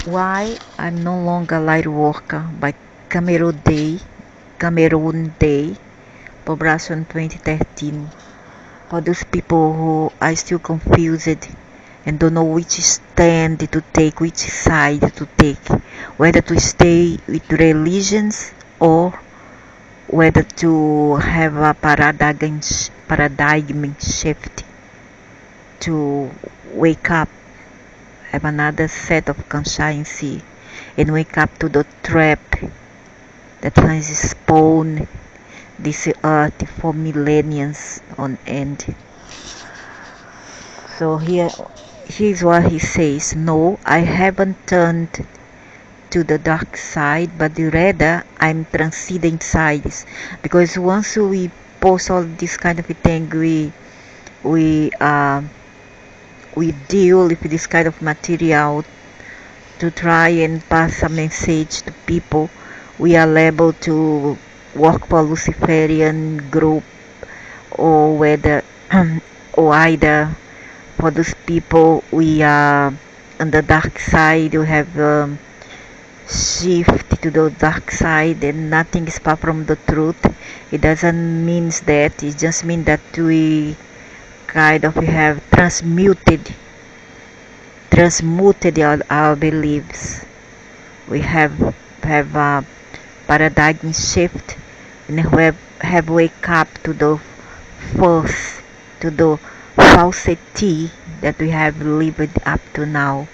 Why I'm no longer light worker by Cameroon Day, Poblacion 2013. For those people who are still confused and don't know which stand to take, which side to take, whether to stay with religions or whether to have a paradigm shift, to wake up, have another set of conscience, and wake up to the trap that has spawned this earth for millenniums on end. So here's what he says. No, I haven't turned to the dark side, but rather I'm transcending sides. Because once we post all this kind of thing, we uh, we deal with this kind of material to try and pass a message to people. We are able to work for Luciferian group, or whether or either for those people we are on the dark side, we have shift to the dark side, and nothing is far from the truth. It doesn't mean that, it just means that we kind of have transmuted our beliefs. We have a paradigm shift, and have wake up to the false, to the falsity that we have lived up to now.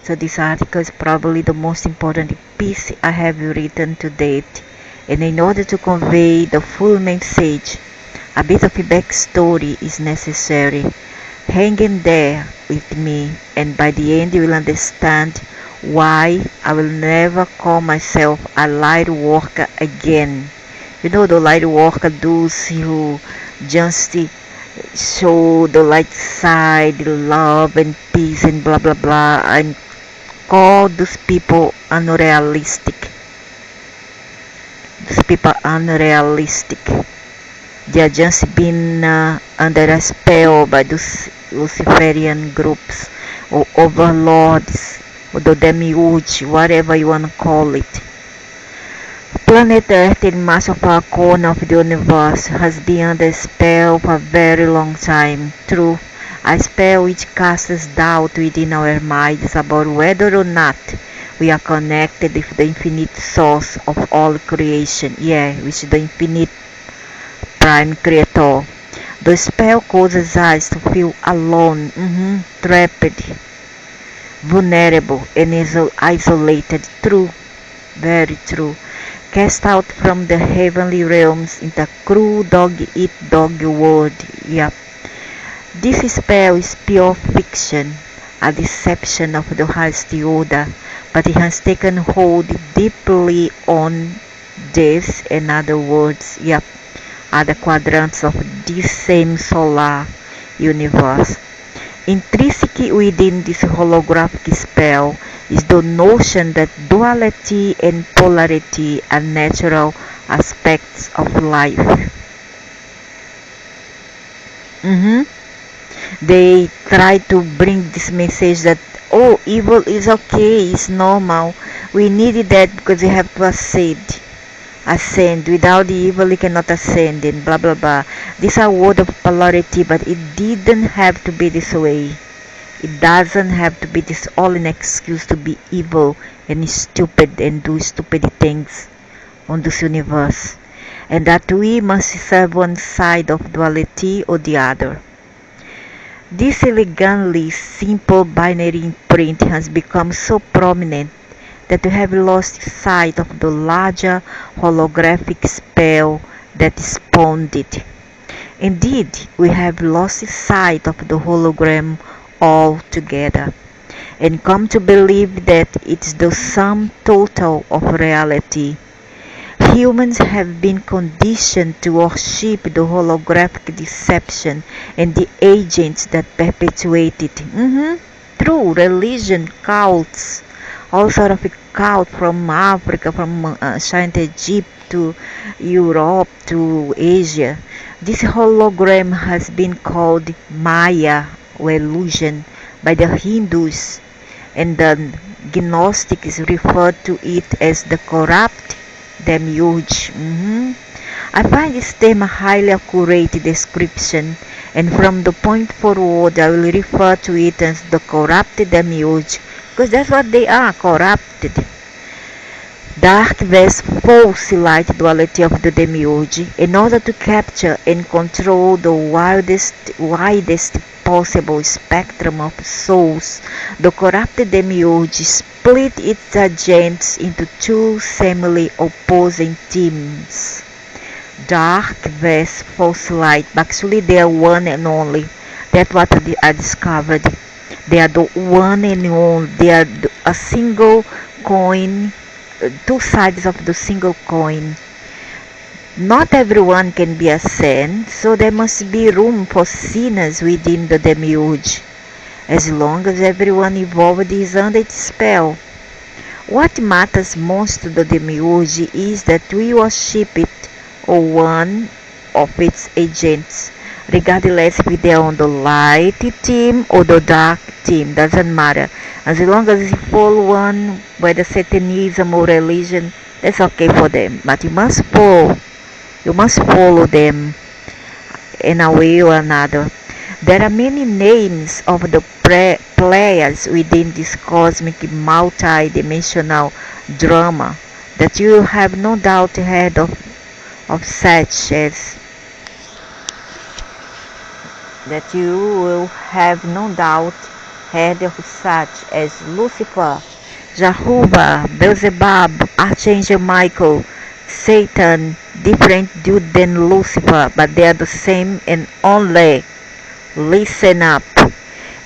So this article is probably the most important piece I have written to date, and in order to convey the full message, a bit of a backstory is necessary. Hang in there with me, and by the end you will understand why I will never call myself a light worker again. You know, the light worker, those who just show the light side, love and peace and blah blah blah, and call those people unrealistic. Those people unrealistic. They are just been under a spell by those Luciferian groups or overlords or the demiurge, whatever you want to call it. Planet Earth, in much of our corner of the universe, has been under spell for a very long time. True, a spell which casts doubt within our minds about whether or not we are connected with the infinite source of all creation. Yeah, which is the infinite prime creator. The spell causes us to feel alone, trapped, vulnerable, and isolated. True, very true. Cast out from the heavenly realms in the cruel dog-eat-dog world. Yep. This spell is pure fiction, a deception of the highest order, but it has taken hold deeply on this and other worlds. Yep. Other quadrants of this same solar universe. Intrinsic within this holographic spell is the notion that duality and polarity are natural aspects of life. They try to bring this message that, oh, evil is okay, it's normal. We needed that because we have to ascend. Without the evil you cannot ascend, and blah blah blah. These are words of polarity, but it didn't have to be this way. It doesn't have to be this all an excuse to be evil and stupid and do stupid things on this universe, and that we must serve one side of duality or the other. This elegantly simple binary imprint has become so prominent that we have lost sight of the larger holographic spell that spawned it. Indeed, we have lost sight of the hologram altogether, and come to believe that it's the sum total of reality. Humans have been conditioned to worship the holographic deception and the agents that perpetuate it. Through religion, cults, all sort of a cult from Africa, from ancient Egypt to Europe to Asia. This hologram has been called Maya or illusion by the Hindus, and the Gnostics referred to it as the corrupt demiurge. I find this term a highly accurate description, and from the point forward I will refer to it as the corrupted demiurge, because that's what they are, corrupted. Dark vs false light duality of the demiurge. In order to capture and control the widest possible spectrum of souls, the corrupted demiurge split its agents into two seemingly opposing teams. Dark vs false light, but actually they are one and only. That's what I discovered. They are the one and only. They are a single coin, two sides of the single coin. Not everyone can be a saint, so there must be room for sinners within the demiurge, as long as everyone involved is under its spell. What matters most to the demiurge is that we worship it or one of its agents, regardless if they are on the light team or the dark team, doesn't matter. As long as you follow one, whether Satanism or religion, that's okay for them. But you must follow them in a way or another. There are many names of the players within this cosmic multi-dimensional drama that you have no doubt heard of such as Lucifer, Jehovah, Beelzebub, Archangel Michael, Satan, different dude than Lucifer, but they are the same and only. Listen up.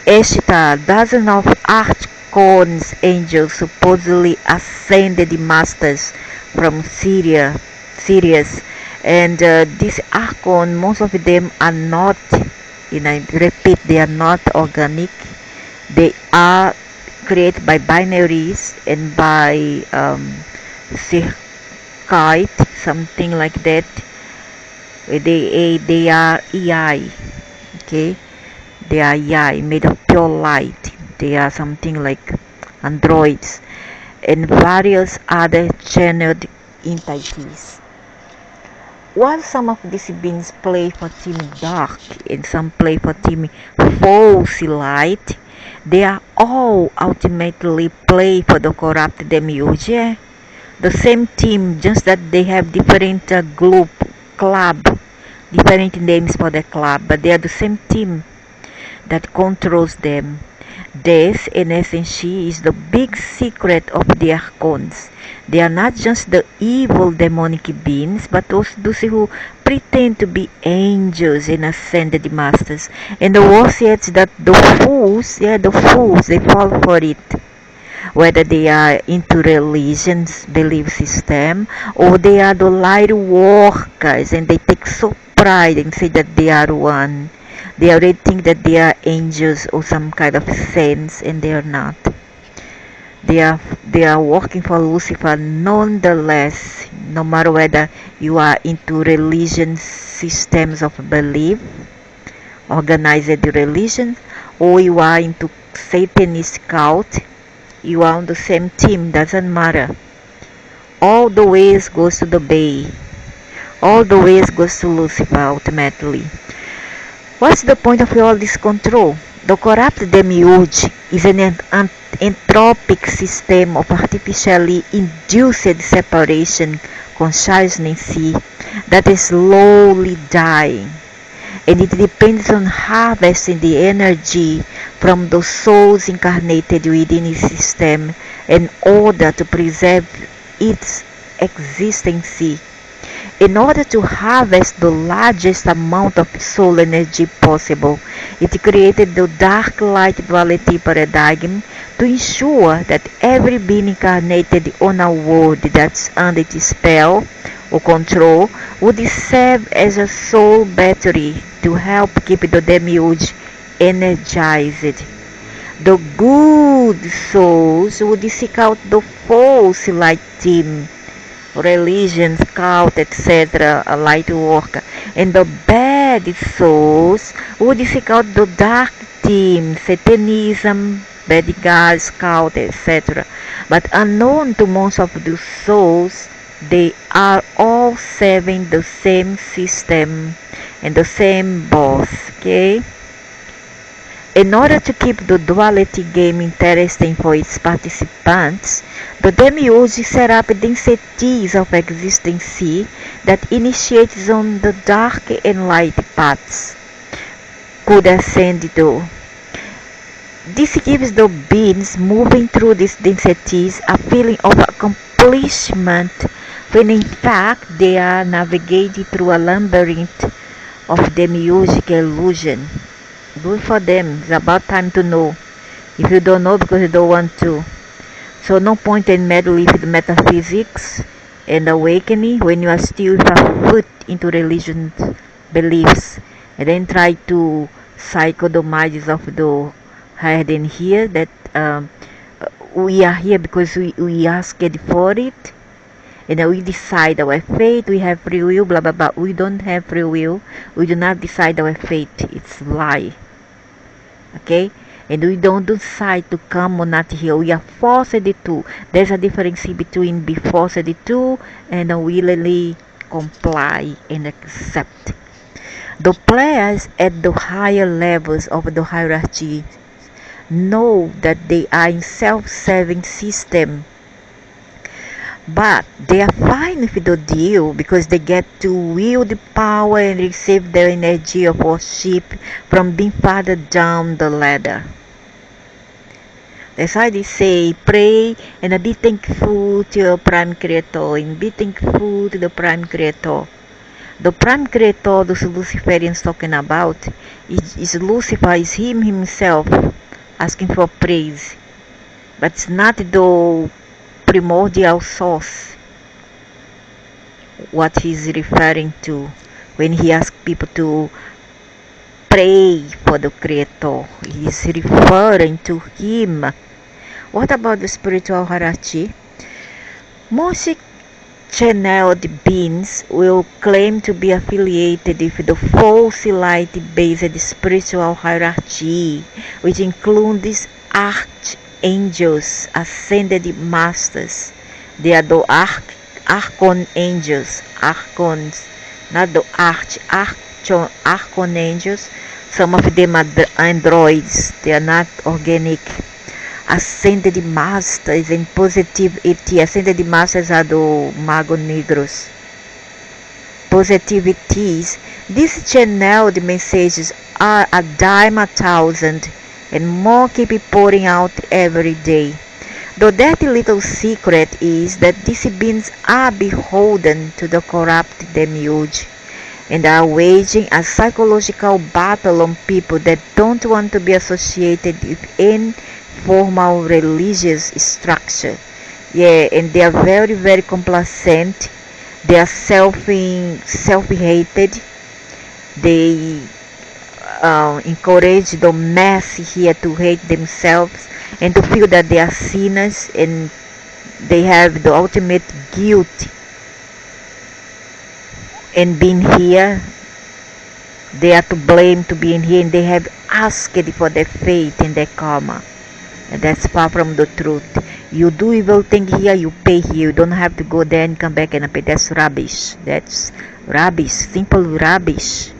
Ishtar, dozens of archons angels supposedly ascended masters from Sirius, and these archons, most of them are not, I repeat, they are not organic. They are created by binaries and by circuit, something like that. They are EI, okay? They are EI, made of pure light. They are something like androids and various other channeled entities. While some of these beings play for Team Dark and some play for Team False Light, they are all ultimately play for the corrupt demiurge. The same team, just that they have different club, different names for the club, but they are the same team that controls them. This, in essence, is the big secret of the archons. They are not just the evil demonic beings, but also those who pretend to be angels and ascended masters. And the worst yet is that the fools, they fall for it. Whether they are into religion's belief system or they are the light workers and they take so pride and say that they are one. They already think that they are angels or some kind of saints, and they are not. They are working for Lucifer nonetheless, no matter whether you are into religion systems of belief, organized religion, or you are into Satanist cult. You are on the same team, doesn't matter. All the ways goes to the bay. All the ways goes to Lucifer ultimately. What's the point of all this control? The corrupt demiurge is an entropic system of artificially induced separation consciousness that is slowly dying, and it depends on harvesting the energy from the souls incarnated within its system in order to preserve its existence. In order to harvest the largest amount of soul energy possible, it created the dark light duality paradigm to ensure that every being incarnated on a world that's under its spell or control would serve as a soul battery to help keep the demiurge energized. The good souls would seek out the false light team, religions, cult, etc., a light worker, and the bad souls would seek out the dark team, Satanism, bodyguard, scout, etc. But unknown to most of the souls, they are all serving the same system and the same boss. Okay? In order to keep the duality game interesting for its participants, the demiurge set up densities of existence that initiates on the dark and light paths could ascend to. This gives the beings moving through these densities a feeling of accomplishment when in fact they are navigating through a labyrinth of demiurgic illusion. Good for them. It's about time to know. If you don't know because you don't want to. So no point in meddling with metaphysics and awakening when you are still with a foot into religion beliefs and then try to cycle the minds of the higher than here that we are here because we asked for it and we decide our fate. We have free will, blah blah blah. We don't have free will. We do not decide our fate. It's lie. Okay, and we don't decide to come or not here. We are forced to. There's a difference between be forced to and willingly comply and accept. The players at the higher levels of the hierarchy know that they are in self-serving system, but they are fine with the deal because they get to wield the power and receive the energy of worship from being farther down the ladder. That's why they say pray and be thankful to your prime creator and be thankful to the prime creator. The prime creator those Luciferians talking about is Lucifer, is him himself asking for praise, but it's not the primordial source what he's referring to when he asks people to pray for the creator. He's referring to him. What about the spiritual hierarchy? Most channeled beings will claim to be affiliated with the false light-based spiritual hierarchy, which includes archangels, ascended masters. They are the archangels, archons, not the archangels. Some of them are the androids. They are not organic. Ascended masters and positivity. Ascended masters are the mago negros. Positivities. These channeled messages are a dime a thousand and more keep pouring out every day. The dirty little secret is that these beings are beholden to the corrupt demiurge and are waging a psychological battle on people that don't want to be associated with any formal religious structure. Yeah, and they are very, very complacent. They are self-hated. They encourage the mass here to hate themselves and to feel that they are sinners and they have the ultimate guilt in being here. They are to blame to being here and they have asked for their fate and their karma. And that's far from the truth. You do evil thing here, you pay here. You don't have to go there and come back and pay. That's rubbish. That's rubbish. Simple rubbish.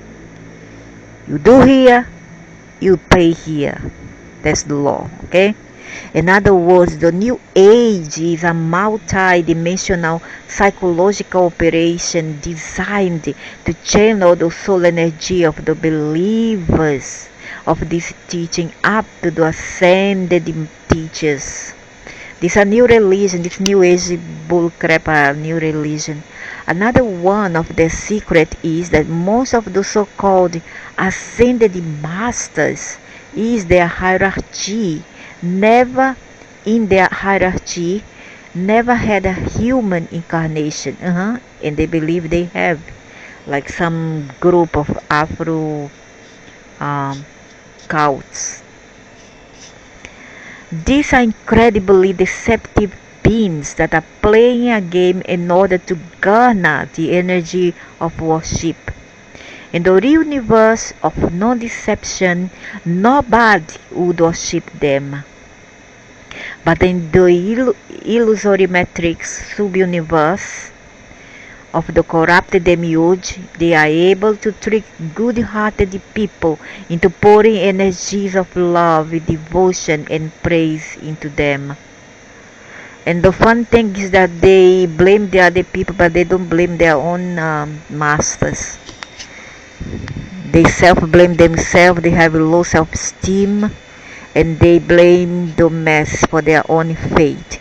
You do here, you pay here. That's the law. Okay? In other words, the new age is a multi-dimensional psychological operation designed to channel the soul energy of the believers of this teaching up to the ascended teachers. This is a new religion, this new age bullcrap, a new religion. Another one of the secret is that most of the so-called ascended masters is their hierarchy. Never in their hierarchy, never had a human incarnation. And they believe they have. Like some group of Afro cults. These are incredibly deceptive beings that are playing a game in order to garner the energy of worship. In the real universe of non-deception, nobody would worship them. But in the illusory matrix sub-universe of the corrupted demiurge, they are able to trick good-hearted people into pouring energies of love, devotion, and praise into them. And the fun thing is that they blame the other people, but they don't blame their own masters. They self-blame themselves, they have low self-esteem, and they blame the mess for their own fate,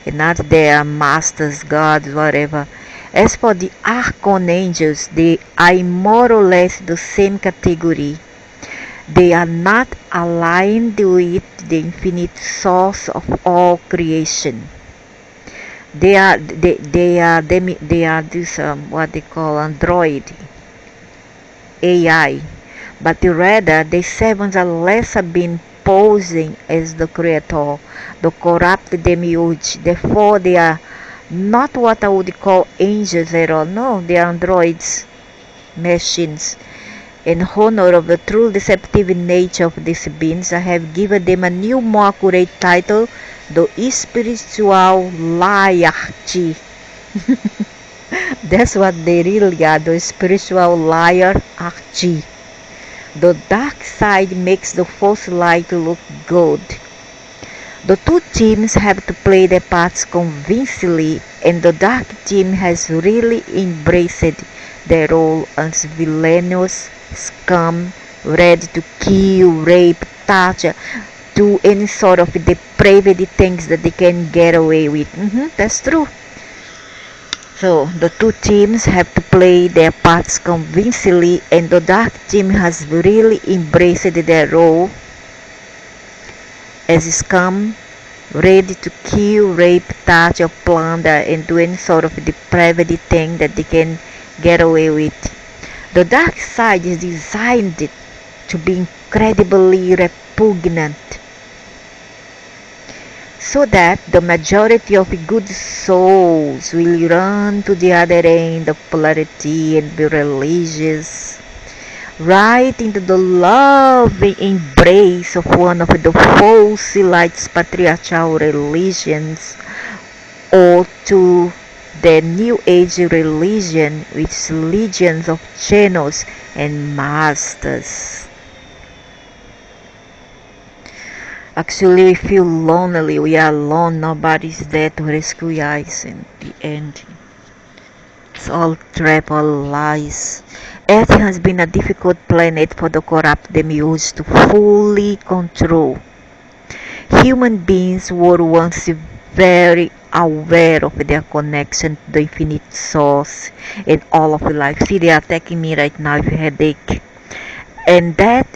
and not their masters, gods, whatever. As for the archangels, they are more or less the same category. They are not aligned with the infinite source of all creation. They are this what they call android AI, but rather the sevens are lesser being posing as the creator, the corrupt demiurge. Therefore, they are not what I would call angels at all. No, they are androids, machines. In honor of the true deceptive nature of these beings, I have given them a new, more accurate title, the spiritual liarchy. That's what they really are, the spiritual liarchy. The dark side makes the false light look good. The two teams have to play their parts convincingly, and the dark team has really embraced their role as villainous scum, ready to kill, rape, torture, do any sort of depraved things that they can get away with. That's true. So the two teams have to play their parts convincingly, and the dark team has really embraced their role as scum, ready to kill, rape, touch, or plunder, and do any sort of depraved thing that they can get away with. The dark side is designed to be incredibly repugnant, so that the majority of good souls will run to the other end of polarity and be religious, right into the loving embrace of one of the false lights patriarchal religions, or to the new age religion with legions of channels and masters. Actually, we feel lonely, we are alone, nobody's there to rescue us in the end. It's all trap, all lies. Earth has been a difficult planet for the corrupt demiurge to fully control. Human beings were once very aware of their connection to the infinite source in all of life. See, they are attacking me right now with a headache. And that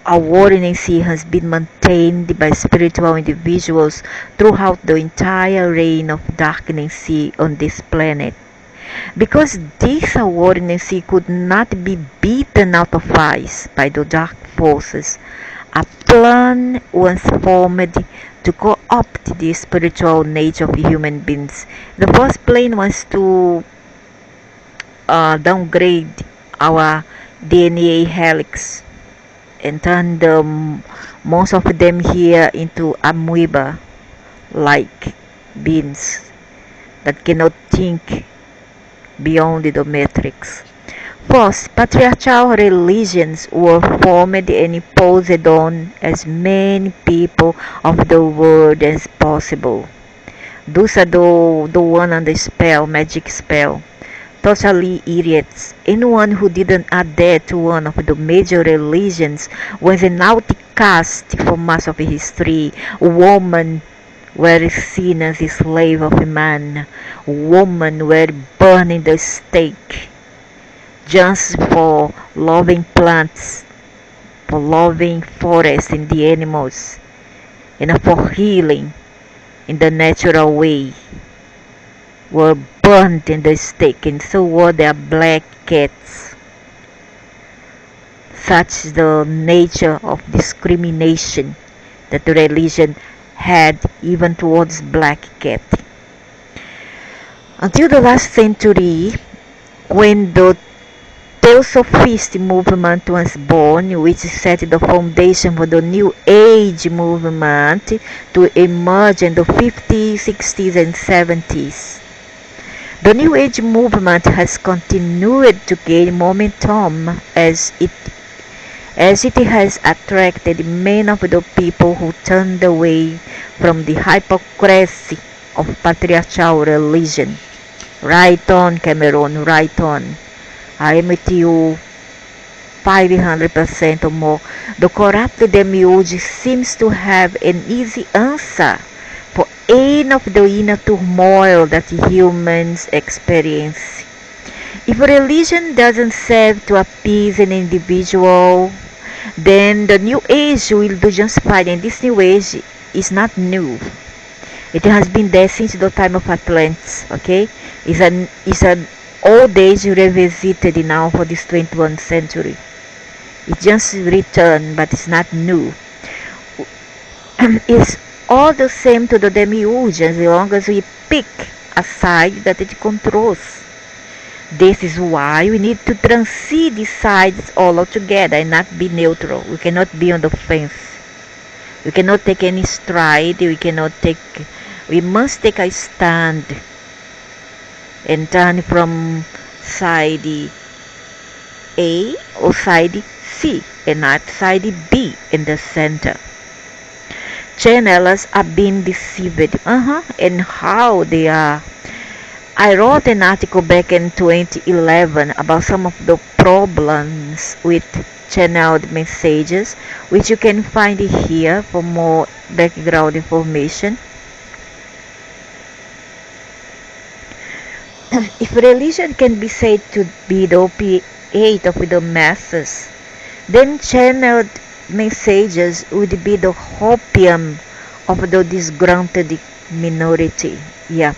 awareness has been maintained by spiritual individuals throughout the entire reign of darkness on this planet. Because this awareness could not be beaten out of us by the dark forces, a plan was formed to co-opt the spiritual nature of human beings. The first plan was to downgrade our DNA helix and turn most of them here into amoeba like beings that cannot think beyond the matrix. First, patriarchal religions were formed and imposed on as many people of the world as possible. Those are the one on the spell, magic spell. Totally idiots. Anyone who didn't adhere to one of the major religions was an outcast for much of history. Women were seen as a slave of a man. Women were burned in the stake just for loving plants, for loving forests and the animals, and for healing in the natural way. Were burned in the stake, and so were their black cats. Such is the nature of discrimination that the religion had even towards black cat. Until the last century, when the Theosophist movement was born, which set the foundation for the New Age movement to emerge in the 50s, 60s, and 70s. The New Age movement has continued to gain momentum as it has attracted many of the people who turned away from the hypocrisy of patriarchal religion. Right on, Cameron, right on. I am with you 500% or more. The corrupt demiurge seems to have an easy answer for any of the inner turmoil that humans experience. If religion doesn't serve to appease an individual, then the new age will do just fine. And this new age is not new. It has been there since the time of Atlantis. Okay, it's an old age revisited now for this 21st century. It just returned, but it's not new. It's all the same to the demiurge as long as we pick a side that it controls. This is why we need to transcend these sides all together and not be neutral. We cannot be on the fence. We cannot take any stride. We must take a stand and turn from side A or side C and not side B in the center. Channelers are being deceived. And how they are. I wrote an article back in 2011 about some of the problems with channeled messages, which you can find here for more background information. If religion can be said to be the opiate of the masses, then channeled messages would be the opium of the disgruntled minority. Yeah.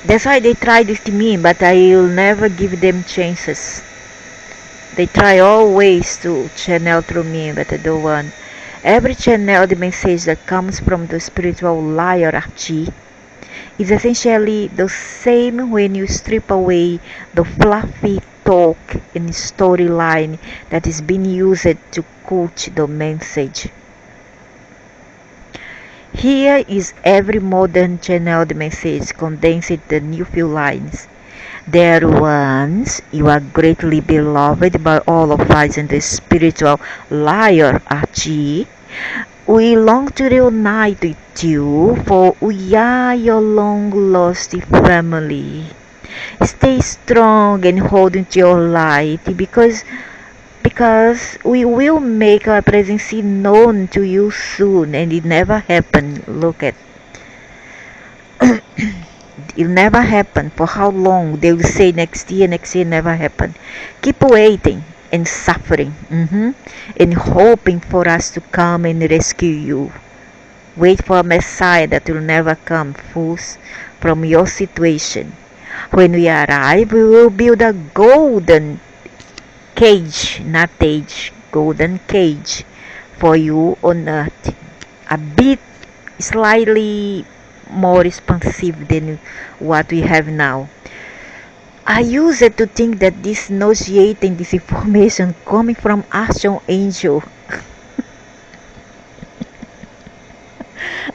That's why they tried with me, but I will never give them chances. They try always to channel through me, but I don't want. Every channeled message that comes from the spiritual hierarchy is essentially the same when you strip away the fluffy talk and storyline that is being used to coach the message. Here is every modern channeled message condensed in a few lines. Dear ones, you are greatly beloved by all of us in the spiritual hierarchy. We long to reunite with you, for we are your long-lost family. Stay strong and hold to your light, because we will make our presence known to you soon, and it never happened. Look at it never happened. For how long? They will say next year never happened. Keep waiting and suffering, and hoping for us to come and rescue you. Wait for a Messiah that will never come, fools, from your situation. When we arrive, we will build a golden cage, not age, golden cage for you on earth. A bit slightly more responsive than what we have now. I used to think that this nauseating disinformation coming from Archangel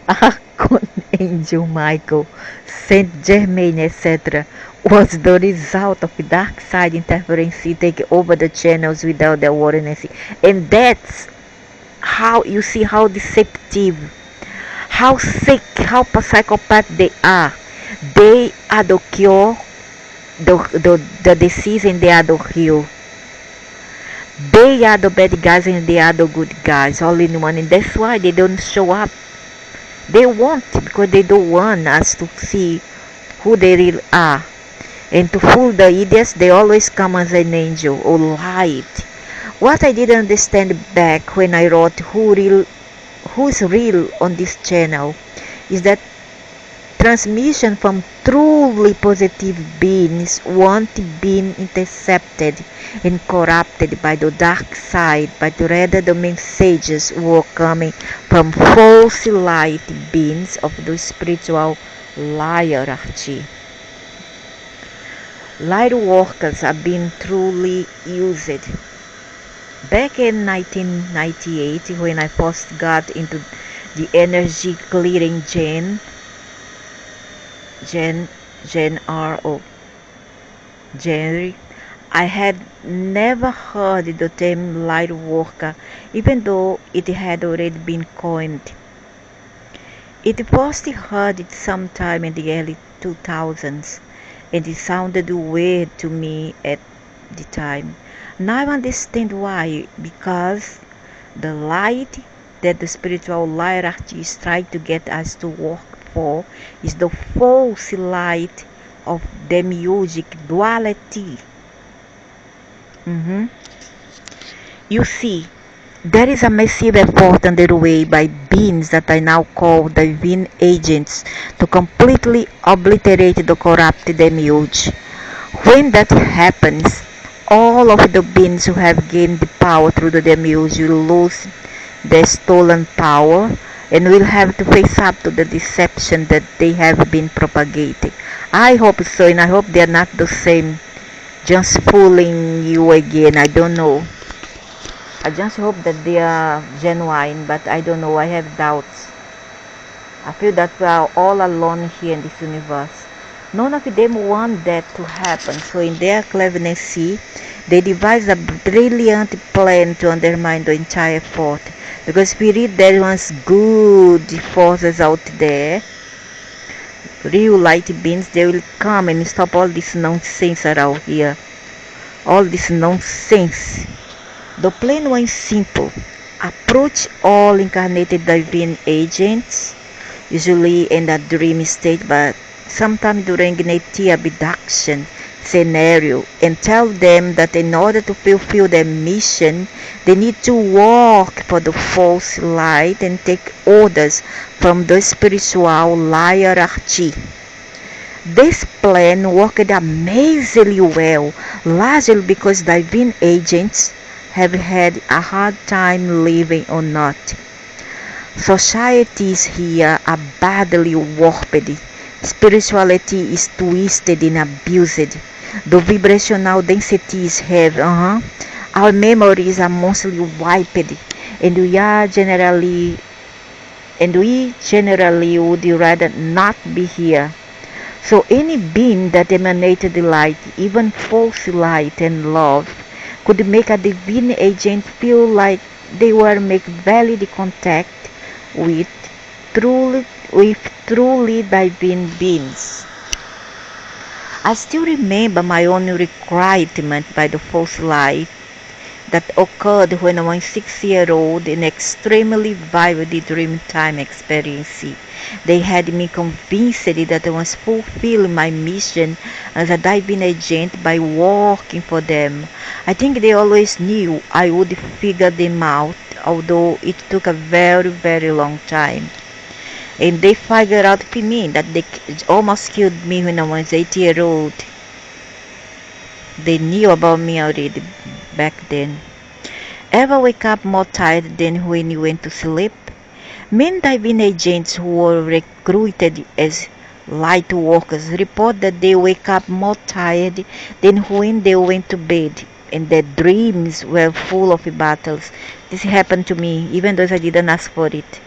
Archangel Michael, Saint Germain, etc., was the result of dark side interference taking over the channels without their awareness. And that's how you see how deceptive, how sick, how psychopath they are. They are the cure, the disease, and they are the cure. They are the bad guys and they are the good guys, all in one. And that's why they don't show up. They won't, because they don't want us to see who they really are. And to fool the idiots, they always come as an angel or light. What I didn't understand back when I wrote who's real on this channel is that transmission from truly positive beings won't be intercepted and corrupted by the dark side, but rather the messages were coming from false light beings of the spiritual hierarchy. Light workers have been truly used. Back in 1998, when I first got into the energy clearing Gen, Gen R or genre, I had never heard the term light worker, even though it had already been coined. It first heard it sometime in the early 2000s, and it sounded weird to me at the time. Now I understand why, because the light that the spiritual hierarchy is trying to get us to work for is the false light of demiurgic duality. Mhm. You see, there is a massive effort underway by beings that I now call divine agents to completely obliterate the corrupt demiurge. When that happens, all of the beings who have gained the power through the demiurge will lose their stolen power and will have to face up to the deception that they have been propagating. I hope so, and I hope they're not the same, just fooling you again. I don't know. I just hope that they are genuine, but I don't know. I have doubts. I feel that we are all alone here in this universe. None of them want that to happen, so in their cleverness, see, they devised a brilliant plan to undermine the entire fort. Because we read there was good forces out there, real light beings, they will come and stop all this nonsense around here. All this nonsense. The plan was simple. Approach all incarnated divine agents, usually in a dream state, but sometimes during an abduction scenario, and tell them that in order to fulfill their mission, they need to work for the false light and take orders from the spiritual hierarchy. This plan worked amazingly well, largely because divine agents have had a hard time living on Earth. Societies here are badly warped. Spirituality is twisted and abused. The vibrational densities have, our memories are mostly wiped, and we generally would rather not be here. So any being that emanated light, even false light and love, could make a divine agent feel like they were making valid contact with truly divine beings. I still remember my own recruitment by the false light that occurred when I was 6 years old in extremely vivid dream-time experience. They had me convinced that I was fulfilling my mission as a divine agent by working for them. I think they always knew I would figure them out, although it took a very, very long time. And they figured out for me that they almost killed me when I was 8 years old. They knew about me already back then. Ever wake up more tired than when you went to sleep? Men diving agents who were recruited as light workers report that they wake up more tired than when they went to bed, and their dreams were full of battles. This happened to me, even though I didn't ask for it.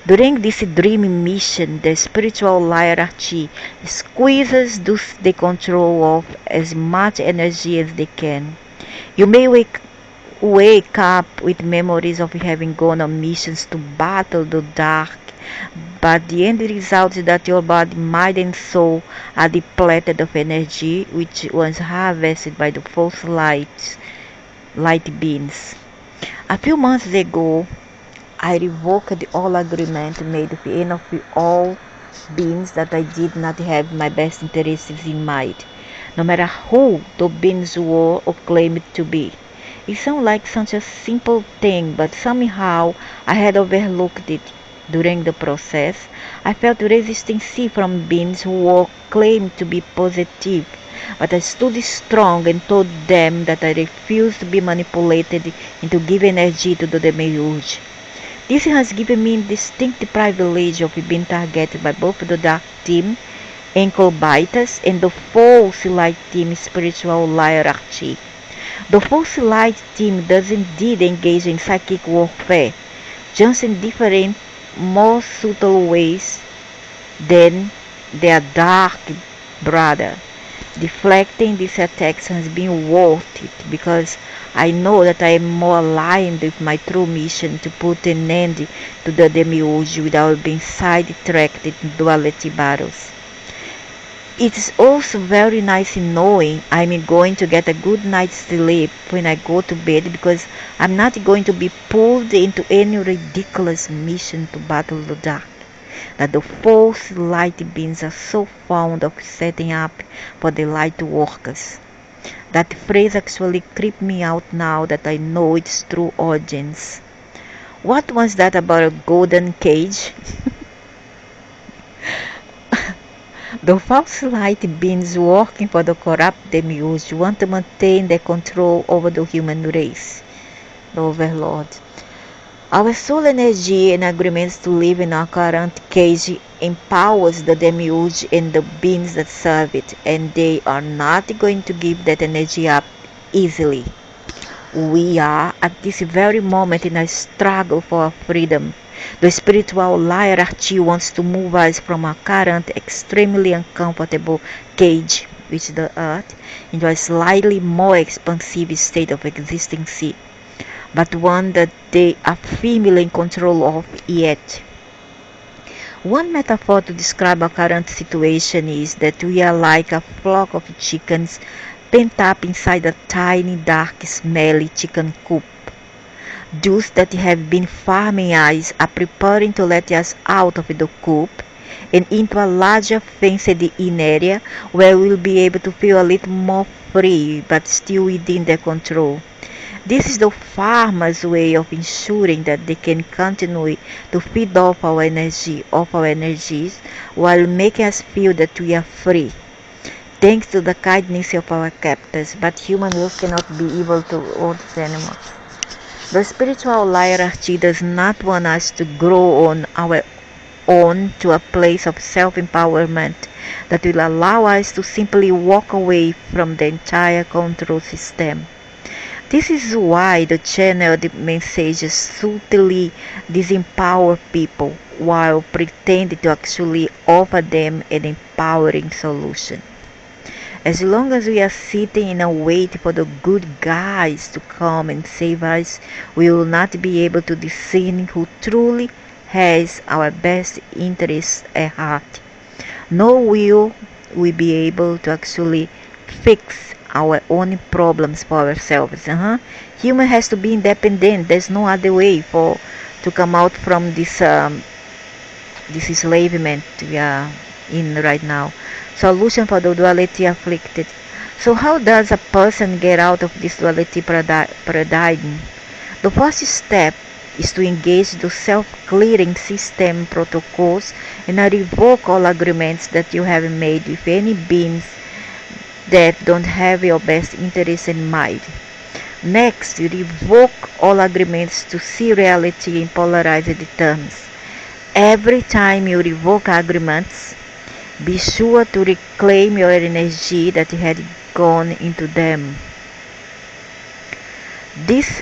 During this dream mission, the spiritual hierarchy squeezes those they control of as much energy as they can. You may wake up with memories of having gone on missions to battle the dark, but the end result is that your body, mind, and soul are depleted of energy which was harvested by the false light beings. A few months ago, I revoked all agreement made with any of all beings that I did not have my best interests in mind, no matter who the beings were or claimed to be. It sounds like such a simple thing, but somehow I had overlooked it. During the process, I felt resistance from beings who claimed to be positive, but I stood strong and told them that I refused to be manipulated into giving energy to the demiurge. This has given me distinct privilege of being targeted by both the dark team ankle biters, and the false light team spiritual hierarchy. The false light team does indeed engage in psychic warfare, just in different, more subtle ways than their dark brother. Deflecting these attacks has been worth it because I know that I am more aligned with my true mission to put an end to the demiurge without being sidetracked in duality battles. It is also very nice in knowing I'm going to get a good night's sleep when I go to bed because I'm not going to be pulled into any ridiculous mission to battle the dark that the false light beings are so fond of setting up for the light workers. That phrase actually creeped me out now that I know its true origins. What was that about a golden cage? The false light beings working for the corrupt demiurge want to maintain their control over the human race, the overlord. Our soul energy and agreements to live in our current cage empowers the demiurge and the beings that serve it, and they are not going to give that energy up easily. We are at this very moment in a struggle for our freedom. The spiritual hierarchy wants to move us from our current extremely uncomfortable cage, which is the earth, into a slightly more expansive state of existence, but one that they are firmly in control of yet. One metaphor to describe our current situation is that we are like a flock of chickens pent up inside a tiny, dark, smelly chicken coop. Those that have been farming us are preparing to let us out of the coop and into a larger fenced in area where we'll be able to feel a little more free but still within their control. This is the farmer's way of ensuring that they can continue to feed off our energies, while making us feel that we are free. Thanks to the kindness of our captors, but human wills cannot be evil towards animals. The spiritual hierarchy does not want us to grow on our own to a place of self-empowerment that will allow us to simply walk away from the entire control system. This is why the channeled messages subtly disempower people while pretending to actually offer them an empowering solution. As long as we are sitting in a wait for the good guys to come and save us, we will not be able to discern who truly has our best interests at heart. Nor will we be able to actually fix our own problems for ourselves. Human has to be independent. There's no other way to come out from this enslavement we are in right now. Solution for the duality afflicted. So how does a person get out of this duality paradigm? The first step is to engage the self-clearing system protocols and revoke all agreements that you have made with any beings that don't have your best interests in mind. Next, you revoke all agreements to see reality in polarized terms. Every time you revoke agreements, be sure to reclaim your energy that had gone into them. This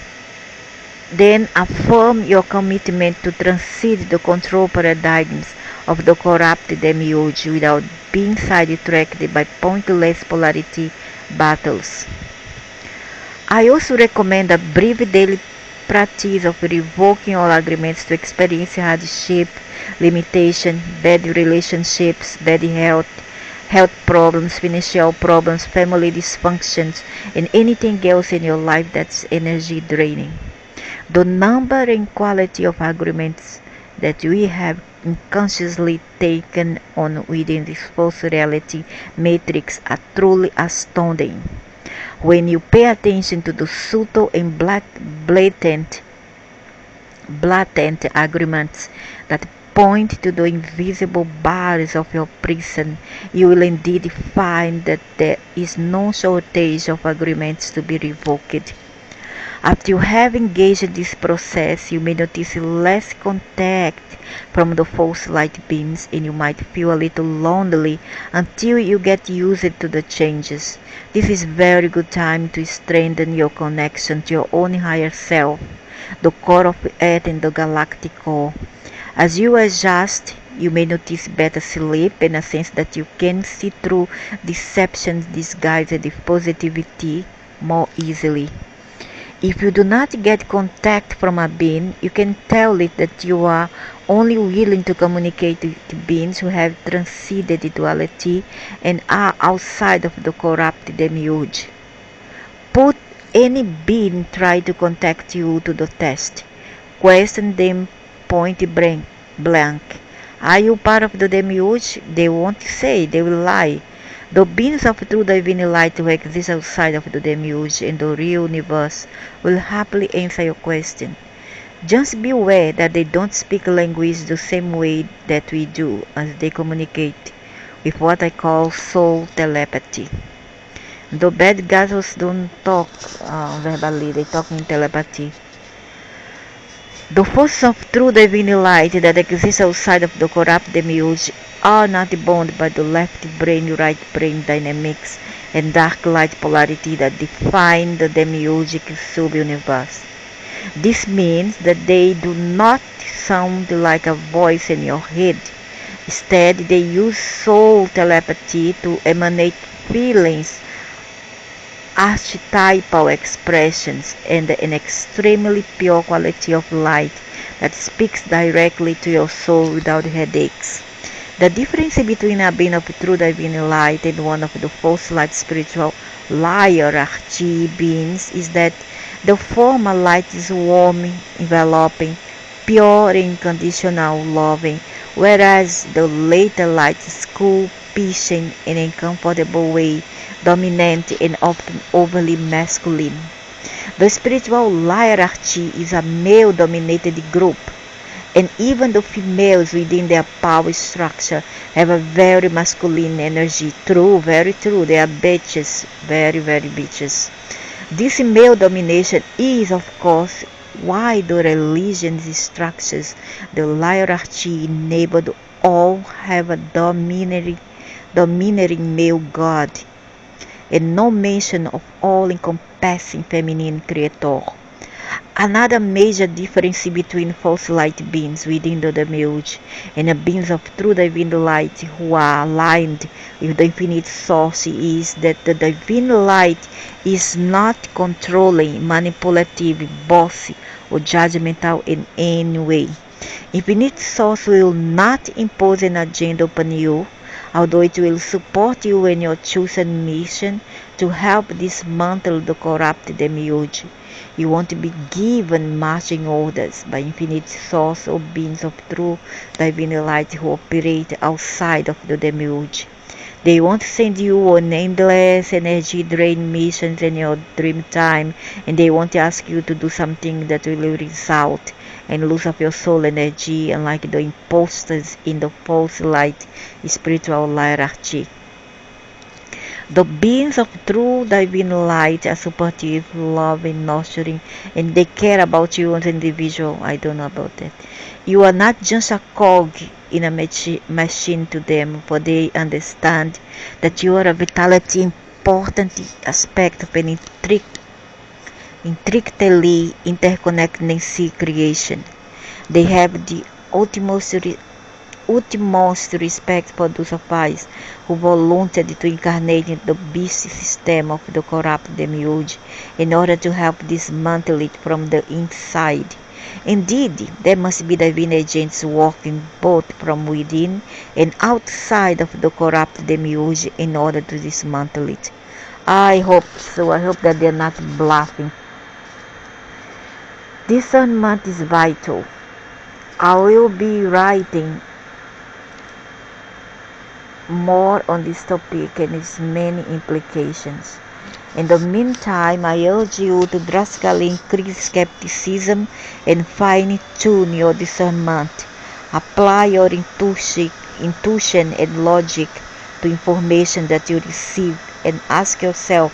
then affirm your commitment to transcend the control paradigms of the corrupt demiurge without being sidetracked by pointless polarity battles. I also recommend a brief daily practice of revoking all agreements to experience hardship, limitation, bad relationships, bad health problems, financial problems, family dysfunctions, and anything else in your life that's energy draining. The number and quality of agreements that we have unconsciously taken on within this false reality matrix are truly astounding. When you pay attention to the subtle and blatant agreements that point to the invisible bars of your prison, you will indeed find that there is no shortage of agreements to be revoked. After you have engaged in this process, you may notice less contact from the false light beams and you might feel a little lonely until you get used to the changes. This is very good time to strengthen your connection to your own higher self, the core of Earth and the galactic core. As you adjust, you may notice better sleep and a sense that you can see through deceptions disguised with positivity more easily. If you do not get contact from a being, you can tell it that you are only willing to communicate with beings who have transcended duality and are outside of the corrupt demiurge. Put any being try to contact you to the test. Question them point blank. Are you part of the demiurge? They won't say, they will lie. The beings of true divine light who exist outside of the demiurge and the real universe will happily answer your question. Just be aware that they don't speak language the same way that we do, as they communicate with what I call soul telepathy. The bad guys don't talk verbally, they talk in telepathy. The forces of true divine light that exist outside of the corrupt demiurge are not bound by the left brain, right brain dynamics and dark light polarity that define the demiurgic sub-universe. This means that they do not sound like a voice in your head. Instead, they use soul telepathy to emanate feelings, archetypal expressions, and an extremely pure quality of light that speaks directly to your soul without headaches. The difference between a being of true divine light and one of the false light spiritual hierarchy beings is that the former light is warm, enveloping, pure, unconditional, loving, whereas the later light is cool, patient, in a comfortable way, dominant and often overly masculine. The spiritual hierarchy is a male-dominated group, and even the females within their power structure have a very masculine energy. True, very true. They are bitches, very, very bitches. This male domination is, of course, why the religion's structures, the hierarchy enabled all have a domineering male god, and no mention of all-encompassing feminine creator. Another major difference between false light beings within the demiurge and the beings of true divine light who are aligned with the infinite source is that the divine light is not controlling, manipulative, bossy, or judgmental in any way. Infinite source will not impose an agenda upon you, although it will support you in your chosen mission to help dismantle the corrupt demiurge. You won't be given marching orders by infinite source or beings of true divine light who operate outside of the demiurge. They won't send you on endless energy drain missions in your dream time, and they won't ask you to do something that will result in loss of your soul energy, unlike the imposters in the false light spiritual hierarchy. The beings of true divine light are supportive, loving, nurturing, and they care about you as an individual. I don't know about that. You are not just a cog in a machine to them, for they understand that you are a vitality important aspect of an intricately interconnected creation. They have the utmost respect for those of us who volunteered to incarnate in the beast system of the corrupt demiurge in order to help dismantle it from the inside. Indeed, there must be divine agents working both from within and outside of the corrupt demiurge in order to dismantle it. I hope so. I hope that they're not bluffing. Discernment is vital. I will be writing more on this topic and its many implications. In the meantime, I urge you to drastically increase skepticism and fine-tune your discernment. Apply your intuition and logic to information that you receive and ask yourself,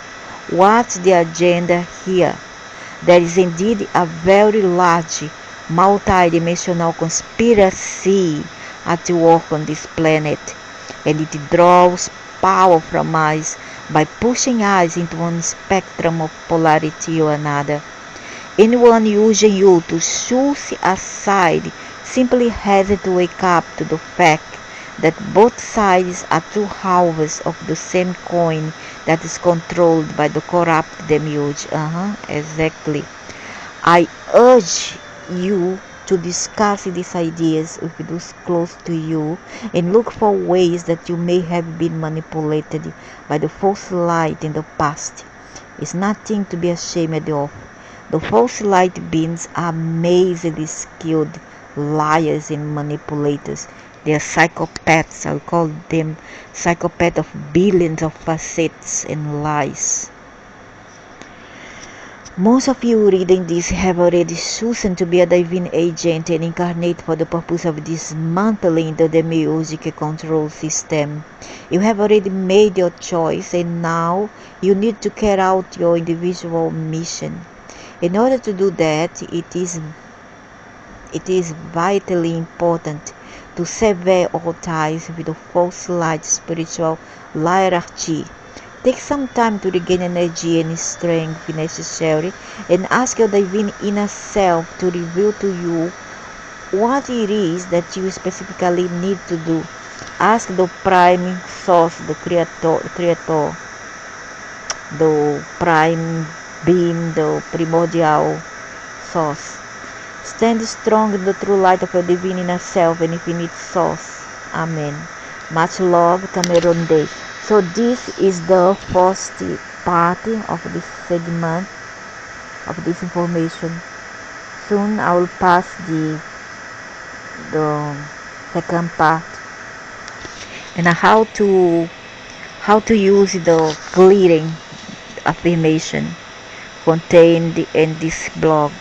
what's the agenda here? There is indeed a very large, multi-dimensional conspiracy at work on this planet, and it draws power from us by pushing us into one spectrum of polarity or another. Anyone using you to choose a side simply has to wake up to the fact that both sides are two halves of the same coin that is controlled by the corrupt demiurge. Exactly. I urge you to discuss these ideas with those close to you and look for ways that you may have been manipulated by the false light in the past. It's nothing to be ashamed of. The false light beings are amazingly skilled liars and manipulators. They are psychopaths. I call them psychopaths of billions of facets and lies. Most of you reading this have already chosen to be a divine agent and incarnate for the purpose of dismantling the demiurgic control system. You have already made your choice and now you need to carry out your individual mission. In order to do that, it is vitally important to sever all ties with the false light spiritual hierarchy. Take some time to regain energy and strength if necessary, and ask your divine inner self to reveal to you what it is that you specifically need to do. Ask the prime source, the creator, the prime being, the primordial source. Stand strong in the true light of your divine inner self and infinite source. Amen. Much love, Cameron Day. So this is the first part of this segment of this information. Soon I will pass the second part and how to use the clearing affirmation contained in this blog.